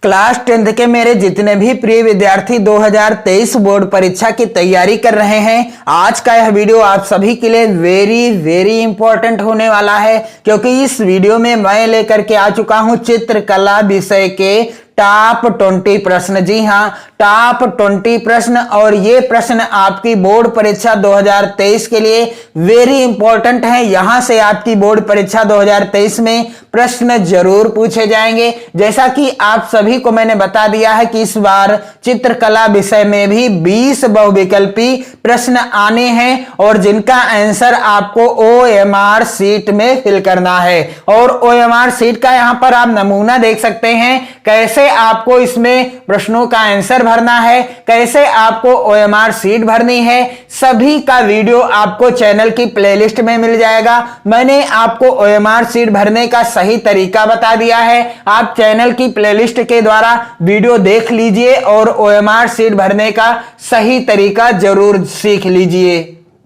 Class 10th के मेरे जितने भी प्रिय विद्यार्थी 2023 बोर्ड परीक्षा की तैयारी कर रहे हैं, आज का यह वीडियो आप सभी के लिए वेरी इंपॉर्टेंट होने वाला है, क्योंकि इस वीडियो में मैं लेकर के आ चुका हूं चित्रकला विषय के टॉप 20 प्रश्न। जी हां, टॉप 20 प्रश्न। और ये प्रश्न आपकी बोर्ड परीक्षा 2023 के लिए वेरी इंपॉर्टेंट है। यहां से आपकी बोर्ड परीक्षा 2023 में प्रश्न जरूर पूछे जाएंगे। जैसा कि आप सभी को मैंने बता दिया है कि इस बार चित्रकला विषय में भी 20 बहुविकल्पी प्रश्न आने हैं और जिनका आंसर आपको OMR शीट में फिल करना है। और OMR शीट का यहां पर आप नमूना देख सकते हैं, कैसे आपको इसमें प्रश्नों का आंसर भरना है, कैसे आपको OMR शीट भरनी है, सभी का वीडियो आपको चैनल की प्लेलिस्ट में मिल जाएगा। मैंने आपको OMR शीट भरने का सही तरीका बता दिया है। आप चैनल की प्लेलिस्ट के द्वारा वीडियो देख लीजिए और OMR शीट भरने का सही तरीका जरूर सीख लीजिए,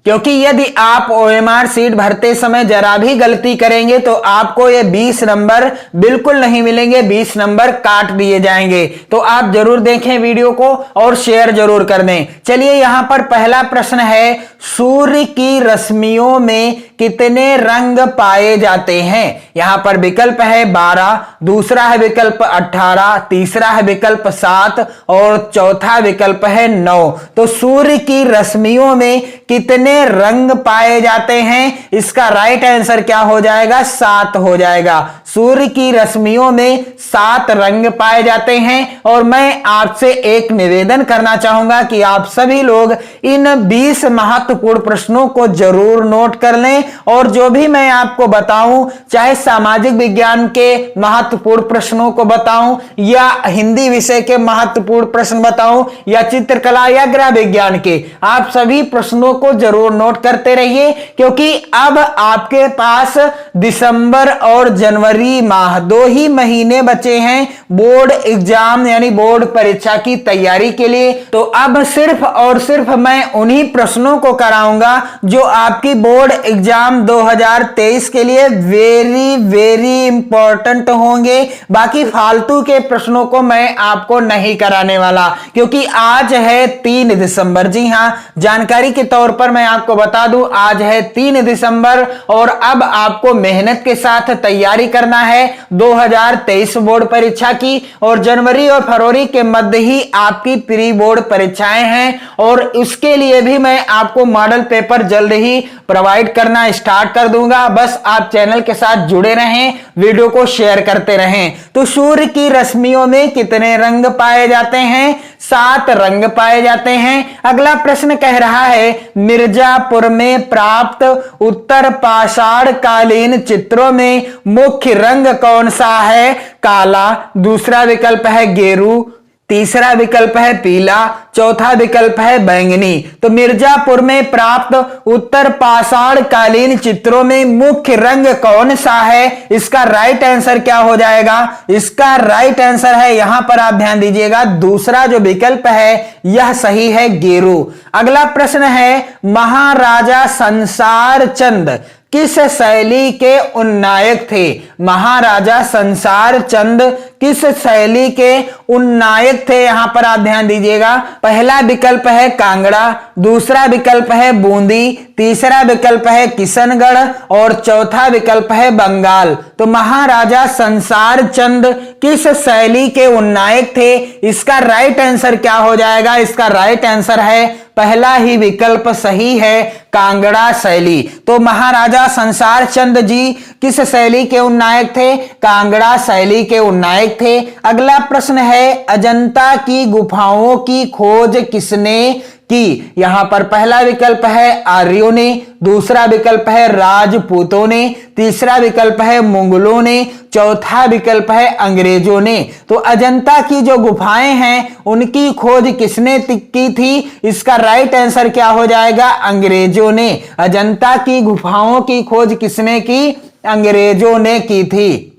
क्योंकि यदि आप OMR शीट भरते समय जरा भी गलती करेंगे तो आपको ये 20 नंबर बिल्कुल नहीं मिलेंगे, 20 नंबर काट दिए जाएंगे। तो आप जरूर देखें वीडियो को और शेयर जरूर कर दें। चलिए, यहां पर पहला प्रश्न है, सूर्य की रश्मियों में कितने रंग पाए जाते हैं? यहां पर विकल्प है 12, दूसरा है विकल्प 18, तीसरा है विकल्प 7 और चौथा विकल्प है 9। तो सूर्य की रश्मियों में कितने रंग पाए जाते हैं? इसका राइट आंसर क्या हो जाएगा? 7 हो जाएगा। सूर्य की रश्मियों में 7 रंग पाए जाते हैं। और मैं आपसे एक निवेदन करना चाहूंगा कि आप सभी लोग इन 20 महत्वपूर्ण प्रश्नों को जरूर नोट कर लें और जो भी मैं आपको बताऊं, चाहे सामाजिक विज्ञान के महत्वपूर्ण प्रश्नों को बताऊं या हिंदी विषय के महत्वपूर्ण प्रश्न बताऊं या चित्रकला या गृह विज्ञान के, आप सभी प्रश्नों को जरूर नोट करते रहिए, क्योंकि अब आपके पास दिसंबर और जनवरी माह 2 ही महीने बचे हैं बोर्ड एग्जाम यानी बोर्ड परीक्षा की तैयारी के लिए। तो अब सिर्फ और सिर्फ मैं उन्हीं प्रश्नों को कराऊंगा जो आपकी बोर्ड एग्जाम 2023 के लिए वेरी इंपॉर्टेंट होंगे। बाकी फालतू के प्रश्नों को मैं आपको नहीं कराने वाला, क्योंकि आज है 3 दिसंबर। जी हां, जानकारी के तौर पर मैं आपको बता दूं, आज है 3 दिसंबर और अब आपको मेहनत के साथ तैयारी करना है 2023 बोर्ड परीक्षा की। और जनवरी और फरवरी के मध्य ही आपकी प्री बोर्ड परीक्षाएं हैं और उसके लिए भी मैं आपको मॉडल पेपर जल्द ही प्रोवाइड करना स्टार्ट कर दूंगा। बस आप चैनल के साथ जुड़े रहें, वीडियो को शेयर करते रहें। तो सूर्य की रश्मियों में कितने रंग पाए जाते हैं? 7 रंग पाए जाते हैं। अगला प्रश्न कह रहा है, मिर्जापुर में प्राप्त उत्तर पाषाण कालीन चित्रों में मुख्य रंग कौन सा है? काला, दूसरा विकल्प है गेरू, तीसरा विकल्प है पीला, चौथा विकल्प है बैंगनी। तो मिर्जापुर में प्राप्त उत्तर पाषाण कालीन चित्रों में मुख्य रंग कौन सा है? इसका राइट आंसर क्या हो जाएगा? इसका राइट आंसर है, यहां पर आप ध्यान दीजिएगा, दूसरा जो विकल्प है यह सही है, गेरू। अगला प्रश्न है, महाराजा संसार चंद किस शैली के उन्नायक थे? महाराजा संसार चंद किस शैली के उन्नायक थे? यहां पर आप ध्यान दीजिएगा, पहला विकल्प है कांगड़ा, दूसरा विकल्प है बूंदी, तीसरा विकल्प है किशनगढ़ और चौथा विकल्प है बंगाल। तो महाराजा संसार चंद किस शैली के उन्नायक थे? इसका राइट आंसर क्या हो जाएगा? इसका राइट आंसर है, पहला ही विकल्प सही है, कांगड़ा शैली। तो महाराजा संसार चंद जी किस शैली के उन्नायक थे? कांगड़ा शैली के उन्नायक थे। अगला प्रश्न है, अजंता की गुफाओं की खोज किसने की? यहां पर पहला विकल्प है आर्यों ने, दूसरा विकल्प है राजपूतों ने, तीसरा विकल्प है मुगलों ने, चौथा विकल्प है अंग्रेजों ने। तो अजंता की जो गुफाएं हैं उनकी खोज किसने की थी? इसका राइट आंसर क्या हो जाएगा? अंग्रेजों ने। अजंता की गुफाओं की खोज किसने की? अंग्रेजों ने की थी।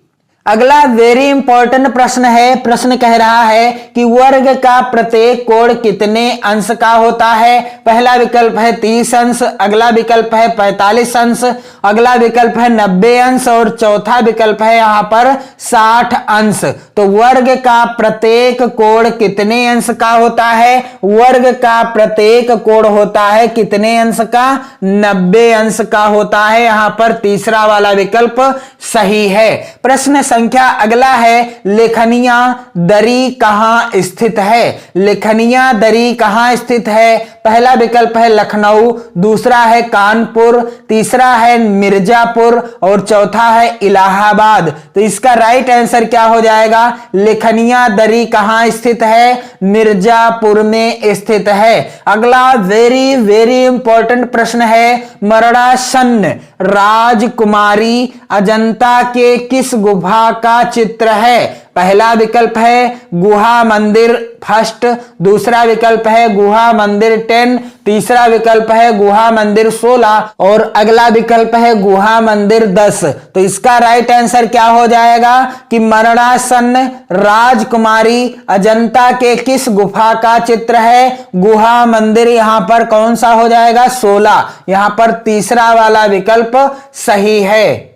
अगला वेरी इंपॉर्टेंट प्रश्न है। प्रश्न कह रहा है कि वर्ग का प्रत्येक कोण कितने अंश का होता है। पहला विकल्प है 30 अंश, अगला विकल्प है 45 अंश, अगला विकल्प है 90 अंश और चौथा विकल्प है यहां पर 60 अंश। तो वर्ग का प्रत्येक कोण कितने अंश का होता है? वर्ग का प्रत्येक कोण होता है कितने अंश का? 90 अंश का होता है। यहां पर तीसरा वाला विकल्प सही है। प्रश्न संख्या अगला है, लेखनिया दरी कहां स्थित है? लेखनिया दरी कहां स्थित है? पहला विकल्प है लखनऊ, दूसरा है कानपुर, तीसरा है मिर्जापुर और चौथा है इलाहाबाद। तो इसका राइट आंसर क्या हो जाएगा? लेखनिया दरी कहां स्थित है? मिर्जापुर में स्थित है। अगला वेरी वेरी इंपॉर्टेंट प्रश्न है, मरणासन्न राजकुमारी अजंता के किस गुफा का चित्र है? पहला विकल्प है गुहा मंदिर फर्स्ट, दूसरा विकल्प है गुहा मंदिर 10, तीसरा विकल्प है गुहा मंदिर 16 और अगला विकल्प है गुहा मंदिर 10। तो इसका राइट आंसर क्या हो जाएगा कि मरणासन्न राजकुमारी अजंता के किस गुफा का चित्र है? गुहा मंदिर यहां पर कौन सा हो जाएगा? 16। यहां पर तीसरा वाला विकल्प सही है।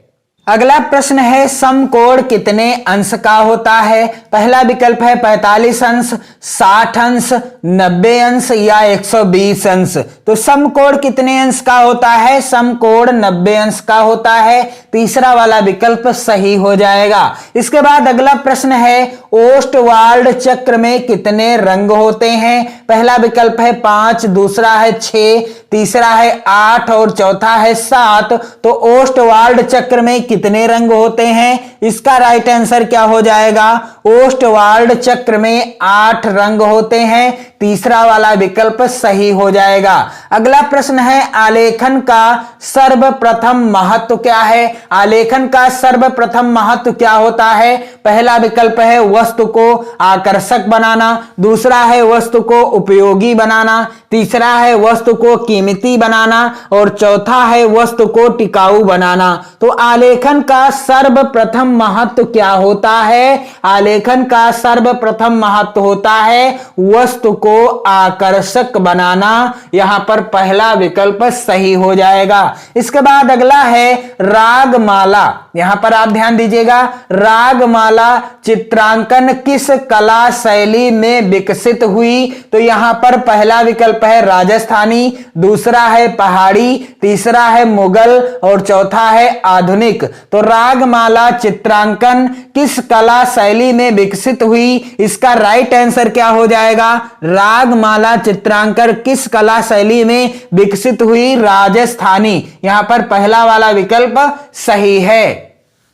अगला प्रश्न है, समकोण कितने अंश का होता है? पहला विकल्प है 45 अंश, 60 अंश, 90 अंश या 120 अंश। तो समकोण कितने अंश का होता है? समकोण 90 अंश का होता है। तीसरा वाला विकल्प सही हो जाएगा। इसके बाद अगला प्रश्न है, ओस्टवाल्ड चक्र में कितने रंग होते हैं? पहला विकल्प है 5, दूसरा है 6, तीसरा है 8 और चौथा है 7। तो ओस्टवाल्ड चक्र में कितने रंग होते हैं? इसका राइट आंसर क्या हो जाएगा? ओस्टवाल्ड चक्र में 8 रंग होते हैं। तीसरा वाला विकल्प सही हो जाएगा। अगला प्रश्न है, आलेखन का सर्वप्रथम महत्व क्या है? आलेखन का सर्वप्रथम महत्व क्या होता है? पहला विकल्प है वस्तु को आकर्षक बनाना, दूसरा है वस्तु को उपयोगी बनाना, तीसरा है वस्तु को कीमती बनाना और चौथा है वस्तु को टिकाऊ बनाना। तो आलेखन का सर्वप्रथम महत्व क्या होता है? आलेखन का सर्वप्रथम महत्व होता है वस्तु को आकर्षक बनाना। यहां पर पहला विकल्प सही हो जाएगा। इसके बाद अगला है रागमाला। यहां पर आप ध्यान दीजिएगा, रागमाला चित्रांकन किस कला शैली में विकसित हुई? तो यहां पर पहला विकल्प है राजस्थानी, दूसरा है पहाड़ी, तीसरा है मुगल और चौथा है आधुनिक। तो रागमाला चित्रांकन किस कला शैली में विकसित हुई? इसका राइट आंसर क्या हो जाएगा? रागमाला चित्रांकन किस कला शैली में विकसित हुई? राजस्थानी। यहां पर पहला वाला विकल्प सही है।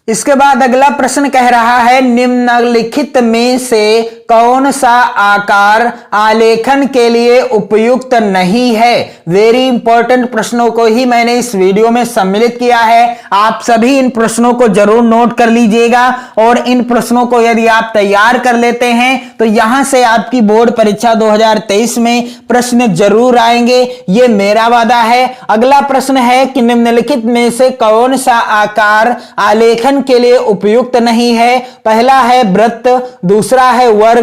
इसके बाद अगला प्रश्न कह रहा है, निम्नलिखित में से कौन सा आकार आलेखन के लिए उपयुक्त नहीं है? वेरी इंपॉर्टेंट प्रश्नों को ही मैंने इस वीडियो में सम्मिलित किया है। आप सभी इन प्रश्नों को जरूर नोट कर लीजिएगा और इन प्रश्नों को यदि आप तैयार कर लेते हैं तो यहां से आपकी बोर्ड परीक्षा 2023 में प्रश्न जरूर आएंगे, ये मेरा वादा है। अगला प्रश्न है कि निम्नलिखित में से कौन सा आकार आलेखन के लिए उपयुक्त नहीं है? पहला है वृत्त, दूसरा है वर्ग,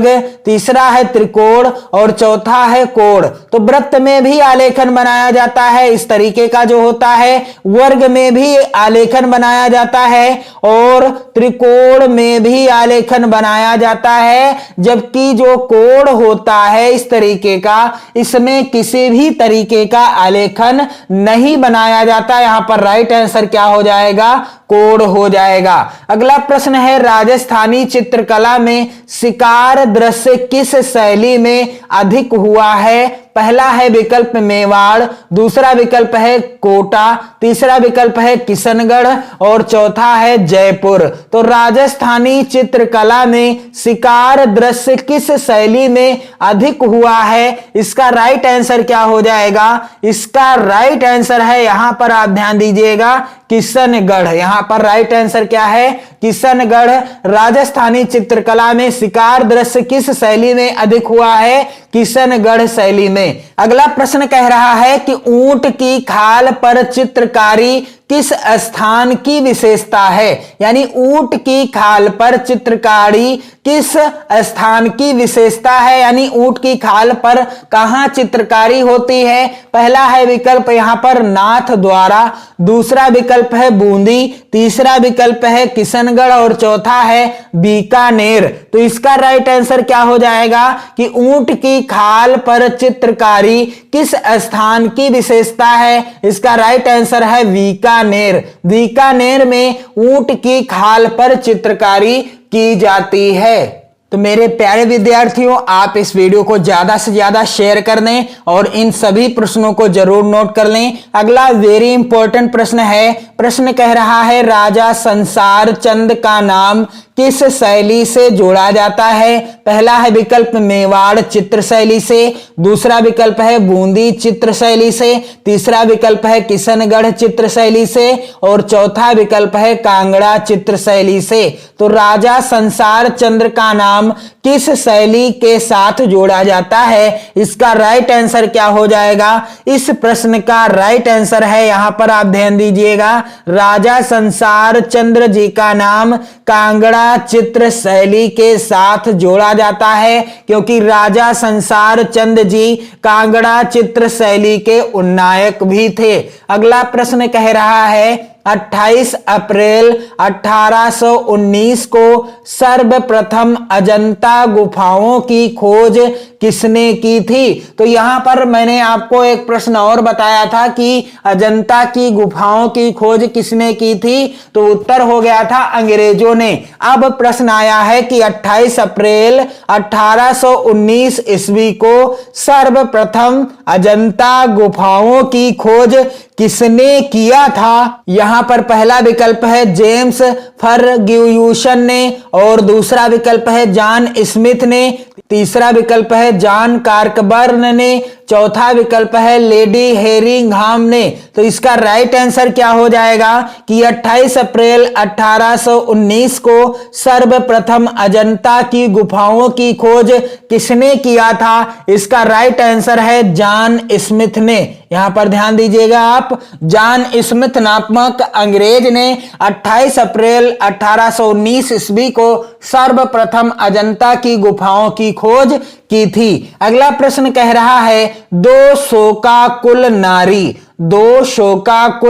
तीसरा है त्रिकोण और चौथा है कोण। तो वृत्त में भी आलेखन बनाया जाता है इस तरीके का जो होता है, वर्ग में भी आलेखन बनाया जाता है और त्रिकोण में भी आलेखन बनाया जाता है। जबकि जो कोण होता है इस तरीके का, इसमें किसी भी तरीके का आलेखन नहीं बनाया जाता। यहां पर राइट आंसर क्या हो जाएगा? कोण हो जाएगा। अगला प्रश्न है, राजस्थानी चित्रकला में शिकार दृश्य किस शैली में अधिक हुआ है? पहला है विकल्प मेवाड़, दूसरा विकल्प है कोटा, तीसरा विकल्प है किशनगढ़ और चौथा है जयपुर। तो राजस्थानी चित्रकला में शिकार दृश्य किस शैली में अधिक हुआ है? इसका राइट आंसर क्या हो जाएगा? इसका राइट आंसर है, यहां पर आप ध्यान दीजिएगा, किशनगढ़। यहां पर राइट आंसर क्या है? किशनगढ़। राजस्थानी चित्रकला में शिकार दृश्य किस शैली में अधिक हुआ है? किशनगढ़ शैली में। अगला प्रश्न कह रहा है कि ऊंट की खाल पर चित्रकारी किस स्थान की विशेषता है, यानी ऊंट की खाल पर चित्रकारी किस स्थान की विशेषता है, यानी ऊंट की खाल पर कहां चित्रकारी होती है। पहला है विकल्प यहां पर नाथ द्वारा, दूसरा विकल्प है बूंदी, तीसरा विकल्प है किशनगढ़ और चौथा है बीकानेर। तो इसका राइट आंसर क्या हो जाएगा कि ऊंट की खाल पर चित्रकारी किस स्थान की विशेषता है। इसका राइट आंसर है बीकानेर। बीकानेर में ऊंट की खाल पर चित्रकारी की जाती है। तो मेरे प्यारे विद्यार्थियों, आप इस वीडियो को ज्यादा से ज्यादा शेयर कर दें और इन सभी प्रश्नों को जरूर नोट कर लें। अगला वेरी इंपॉर्टेंट प्रश्न है। प्रश्न कह रहा है राजा संसार चंद का नाम किस शैली से जोड़ा जाता है। पहला है विकल्प मेवाड़ चित्र शैली से, दूसरा विकल्प है बूंदी चित्र शैली से, तीसरा विकल्प है किशनगढ़ चित्र शैली से और चौथा विकल्प है कांगड़ा चित्र शैली से। तो राजा संसार चंद्र का नाम किस शैली के साथ जोड़ा जाता है, इसका राइट आंसर क्या हो जाएगा। इस प्रश्न का राइट आंसर है, यहां पर आप ध्यान दीजिएगा, राजा संसार चंद्र जी का नाम कांगड़ा चित्र शैली के साथ जोड़ा जाता है, क्योंकि राजा संसार चंद जी कांगड़ा चित्र शैली के उन्नायक भी थे। अगला प्रश्न कह रहा है 28 अप्रैल 1819 को सर्वप्रथम अजंता गुफाओं की खोज किसने की थी। तो यहां पर मैंने आपको एक प्रश्न और बताया था कि अजंता की गुफाओं की खोज किसने की थी, तो उत्तर हो गया था अंग्रेजों ने। अब प्रश्न आया है कि 28 अप्रैल 1819 ईस्वी को सर्वप्रथम अजंता गुफाओं की खोज किसने किया था। यहां पर पहला विकल्प है जेम्स फर्ग्यूसन ने और दूसरा विकल्प है जॉन स्मिथ ने, तीसरा विकल्प है जॉन कार्कबर्न ने, चौथा विकल्प है लेडी हेरिंघहाम ने। तो इसका राइट आंसर क्या हो जाएगा कि 28 अप्रैल 1819 को सर्वप्रथम अजंता की गुफाओं की खोज किसने किया था। इसका राइट आंसर है जॉन स्मिथ ने। यहां पर ध्यान दीजिएगा आप, जॉन स्मिथ नामक अंग्रेज ने 28 अप्रैल 1819 ईस्वी को सर्वप्रथम अजंता की गुफाओं की खोज की थी। अगला प्रश्न कह रहा है दो शोकाकुल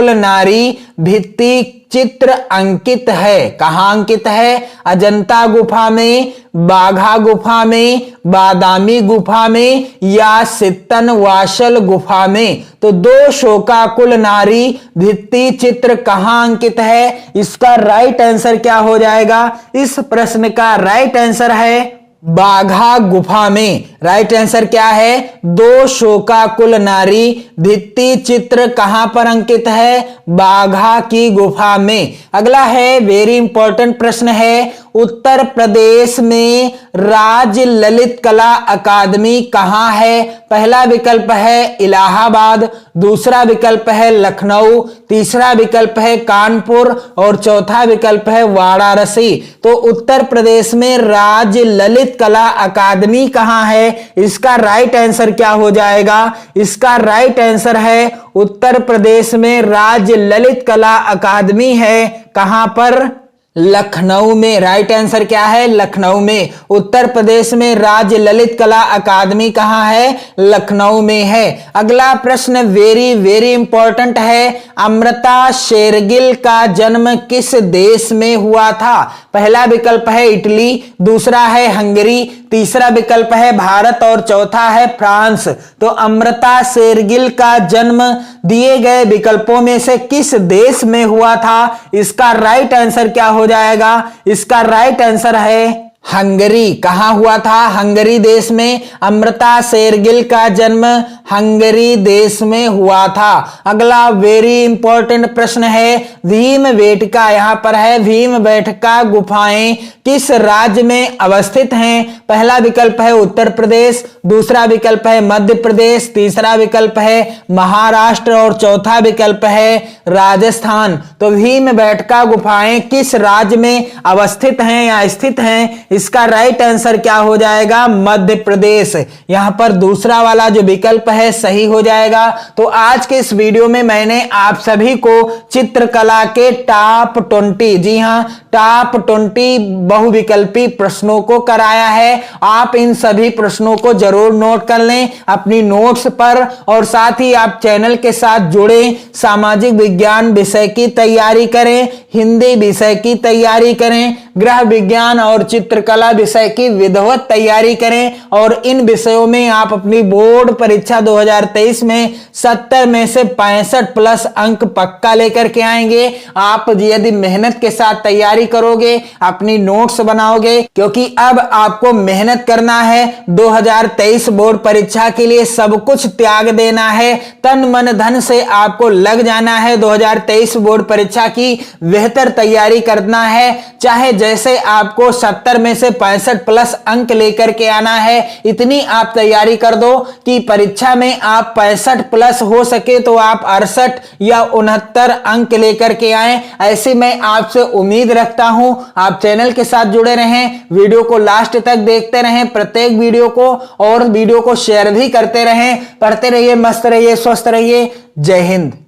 नारी भित्ति चित्र अंकित है। कहां अंकित है? अजंता गुफा में, बाघा गुफा में, बादामी गुफा में या सित्तनवासल गुफा में। तो दो शोकाकुल नारी भित्ति चित्र कहां अंकित है, इसका राइट आंसर क्या हो जाएगा। इस प्रश्न का राइट आंसर है बाघा गुफा में। राइट आंसर क्या है? दो शोकाकुल नारी भित्ति चित्र कहां पर अंकित है? बाघा की गुफा में। अगला है वेरी इंपॉर्टेंट प्रश्न है, उत्तर प्रदेश में राज्य ललित कला अकादमी कहां है। पहला विकल्प है इलाहाबाद, दूसरा विकल्प है लखनऊ, तीसरा विकल्प है कानपुर और चौथा विकल्प है वाराणसी। तो उत्तर प्रदेश में राज्य ललित कला अकादमी कहां है, इसका राइट आंसर क्या हो जाएगा। इसका राइट आंसर है उत्तर प्रदेश में राज्य ललित कला अकादमी है। कहां पर? लखनऊ में। राइट आंसर क्या है? लखनऊ में। उत्तर प्रदेश में राज्य ललित कला अकादमी कहां है? लखनऊ में है। अगला प्रश्न वेरी वेरी इंपॉर्टेंट है, अमृता शेरगिल का जन्म किस देश में हुआ था। पहला विकल्प है इटली, दूसरा है हंगरी, तीसरा विकल्प है भारत और चौथा है फ्रांस। तो अमृता शेरगिल का जन्म दिए गए विकल्पों में से किस देश में हुआ था, इसका राइट आंसर क्या हो जाएगा। इसका राइट आंसर है हंगरी। कहां हुआ था? हंगरी देश में। अमृता शेरगिल का जन्म हंगरी देश में हुआ था। अगला वेरी इंपॉर्टेंट प्रश्न है, भीमबेटका, यहां पर है भीमबेटका गुफाएं किस राज्य में अवस्थित हैं। पहला विकल्प है उत्तर प्रदेश, दूसरा विकल्प है मध्य प्रदेश, तीसरा विकल्प है महाराष्ट्र और चौथा विकल्प है राजस्थान। तो भीमबेटका गुफाएं किस राज्य में अवस्थित हैं या स्थित हैं, इसका राइट आंसर क्या हो जाएगा? मध्य प्रदेश। यहां पर दूसरा वाला जो विकल्प है सही हो जाएगा। तो आज के इस वीडियो में मैंने आप सभी को चित्रकला के टॉप 20, जी हां, टॉप 20 बहुविकल्पी प्रश्नों को कराया है। आप इन सभी प्रश्नों को जरूर नोट कर लें अपनी नोट्स पर, और साथ ही आप चैनल के साथ जुड़े, सामाजिक विज्ञान विषय की तैयारी करें, हिंदी विषय की तैयारी करें, गृह विज्ञान और चित्रकला विषय की विधिवत तैयारी करें, और इन विषयों में आप अपनी बोर्ड परीक्षा 2023 में 70 में से 65 प्लस अंक पक्का लेकर के आएंगे। आप यदि मेहनत के साथ तैयारी करोगे, अपनी नोट्स बनाओगे, क्योंकि अब आपको मेहनत करना है। 2023 बोर्ड परीक्षा के लिए सब कुछ त्याग देना है, तन मन धन से आपको लग जाना है। 2023 बोर्ड परीक्षा की बेहतर तैयारी करना है, चाहे जैसे आपको 70 में से 65 प्लस अंक लेकर के आना है। इतनी आप तैयारी कर दो कि परीक्षा में आप 65 प्लस हो सके तो आप 68 या 69 अंक लेकर के आए, ऐसी मैं आपसे उम्मीद रखता हूं। आप चैनल के साथ जुड़े रहें, वीडियो को लास्ट तक देखते रहें, प्रत्येक वीडियो को, और वीडियो को शेयर भी करते रहें। पढ़ते रहिए, मस्त रहिए, स्वस्थ रहिए। जय हिंद।